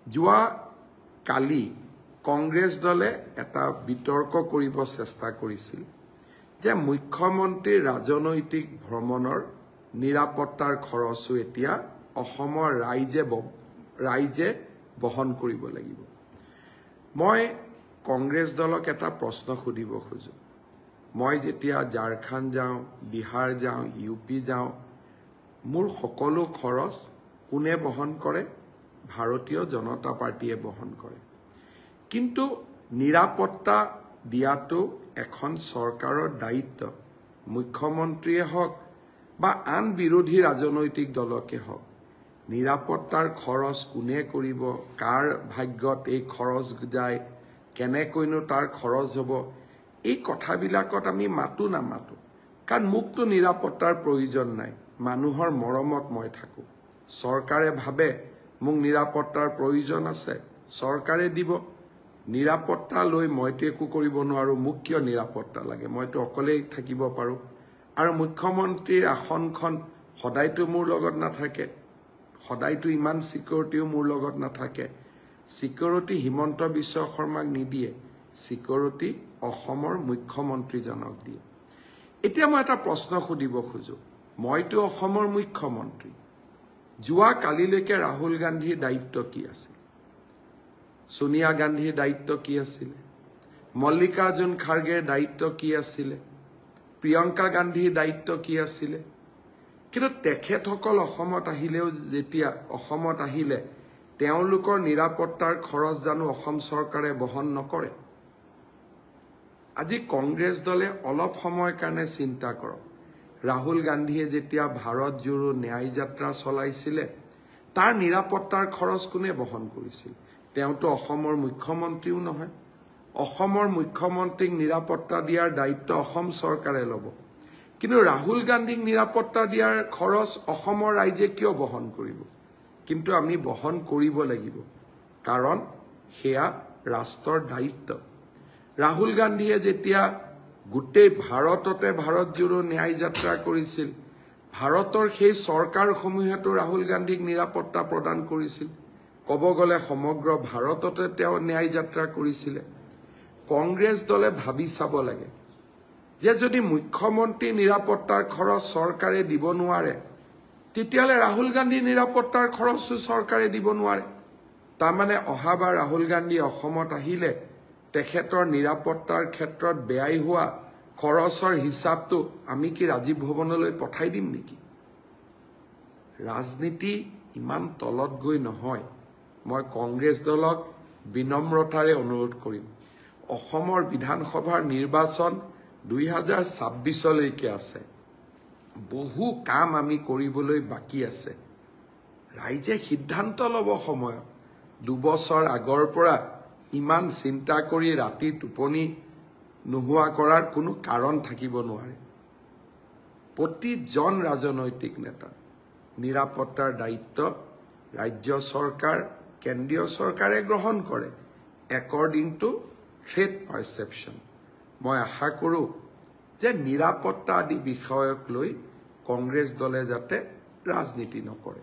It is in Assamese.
যোৱা কালি কংগ্ৰেছ দলে এটা বিতৰ্ক কৰিব চেষ্টা কৰিছিল যে মুখ্যমন্ত্ৰীৰ ৰাজনৈতিক ভ্ৰমণৰ নিৰাপত্তাৰ খৰচো এতিয়া অসমৰ ৰাইজে বহন কৰিব লাগিব। মই কংগ্ৰেছ দলক এটা প্ৰশ্ন সুধিব খোজো। মই যেতিয়া ঝাৰখণ্ড যাওঁ, বিহাৰ যাওঁ, ইউপি যাওঁ, মোৰ সকলো খৰচ কোনে বহন কৰে? ভাৰতীয় জনতা পাৰ্টিয়ে বহন কৰে। কিন্তু নিৰাপত্তা দিয়াটো এখন চৰকাৰৰ দায়িত্ব। মুখ্যমন্ত্ৰীয়ে হওক বা আন বিৰোধী ৰাজনৈতিক দলকে হওক, নিৰাপত্তাৰ খৰচ কোনে কৰিব, কাৰ ভাগ্যত এই খৰচ যায়, কেনেকৈনো তাৰ খৰচ হ'ব, এই কথাবিলাকত আমি মাতো নামাতো। কাৰণ মোকতো নিৰাপত্তাৰ প্ৰয়োজন নাই, মানুহৰ মৰমত মই থাকো। চৰকাৰে ভাবে মোক নিৰাপত্তাৰ প্ৰয়োজন আছে, চৰকাৰে দিব। নিৰাপত্তা লৈ মইতো একো কৰিব নোৱাৰো, মোক কিয় নিৰাপত্তা লাগে? মইতো অকলেই থাকিব পাৰো। আৰু মুখ্যমন্ত্ৰীৰ আসনখন সদায়তো মোৰ লগত নাথাকে, সদায়তো ইমান সিকিউৰিটিও মোৰ লগত নাথাকে। সিকিউৰিটি হিমন্ত বিশ্ব শৰ্মাক নিদিয়ে, সিকিউৰিটি অসমৰ মুখ্যমন্ত্ৰীজনক দিয়ে। এতিয়া মই এটা প্ৰশ্ন সুধিব খোজো। মইতো অসমৰ মুখ্যমন্ত্ৰী। যোৱা কালিলৈকে ৰাহুল গান্ধীৰ দায়িত্ব কি আছিল? সোনিয়া গান্ধীৰ দায়িত্ব কি আছিলে? মল্লিকাৰ্জুন খাৰ্গেৰ দায়িত্ব কি আছিলে? প্ৰিয়ংকা গান্ধীৰ দায়িত্ব কি আছিলে? কিন্তু তেখেতসকল অসমত আহিলে তেওঁলোকৰ নিৰাপত্তাৰ খৰচ জানো অসম চৰকাৰে বহন নকৰে? আজি কংগ্ৰেছ দলে অলপ সময়ৰ কাৰণে চিন্তা কৰক। ৰাহুল গান্ধীয়ে যেতিয়া ভাৰত জোড়ো ন্যায় যাত্ৰা চলাইছিলে, তাৰ নিৰাপত্তাৰ খৰচ কোনে বহন কৰিছিল? তেওঁতো অসমৰ মুখ্যমন্ত্ৰীও নহয়। অসমৰ মুখ্যমন্ত্ৰীক নিৰাপত্তা দিয়াৰ দায়িত্ব অসম চৰকাৰে ল'ব। কিন্তু ৰাহুল গান্ধীক নিৰাপত্তা দিয়াৰ খৰচ অসমৰ ৰাইজে কিয় বহন কৰিব? কিন্তু আমি বহন কৰিব লাগিব, কাৰণ সেয়া ৰাষ্ট্ৰৰ দায়িত্ব। ৰাহুল গান্ধীয়ে যেতিয়া গোটেই ভাৰততে ভাৰত জোড়ো ন্যায় যাত্ৰা কৰিছিল, ভাৰতৰ সেই চৰকাৰসমূহেতো ৰাহুল গান্ধীক নিৰাপত্তা প্ৰদান কৰিছিল। ক'ব গ'লে সমগ্ৰ ভাৰততে তেওঁ ন্যায় যাত্ৰা কৰিছিলে। কংগ্ৰেছ দলে ভাবি চাব লাগে যে যদি মুখ্যমন্ত্ৰী নিৰাপত্তাৰ খৰচ চৰকাৰে দিব নোৱাৰে, তেতিয়াহ'লে ৰাহুল গান্ধীৰ নিৰাপত্তাৰ খৰচো চৰকাৰে দিব নোৱাৰে। তাৰমানে অহাবাৰ ৰাহুল গান্ধী অসমত আহিলে তেখেতৰ নিৰাপত্তাৰ ক্ষেত্ৰত ব্যয় হোৱা খৰচৰ হিচাপটো আমি কি ৰাজীৱ ভৱনলৈ পঠাই দিম নেকি? ৰাজনীতি ইমান তলত গৈ নহয়। মই কংগ্ৰেছ দলক বিনম্ৰতাৰে অনুৰোধ কৰিম, অসমৰ বিধানসভাৰ নিৰ্বাচন 2026লৈকে আছে। বহু কাম আমি কৰিবলৈ বাকী আছে। ৰাইজে সিদ্ধান্ত ল'ব সময়ত। 2 বছৰ আগৰ পৰা ইমান চিন্তা কৰি ৰাতি টোপনি নোহোৱা কৰাৰ কোনো কাৰণ থাকিব নোৱাৰে। প্ৰতিজন ৰাজনৈতিক নেতা নিৰাপত্তাৰ দায়িত্ব ৰাজ্য চৰকাৰ, কেন্দ্ৰীয় চৰকাৰে গ্ৰহণ কৰে একৰ্ডিং টু থ্ৰেট পাৰচেপশ্যন। মই আশা কৰো যে নিৰাপত্তা আদি বিষয়ক লৈ কংগ্ৰেছ দলে যাতে ৰাজনীতি নকৰে।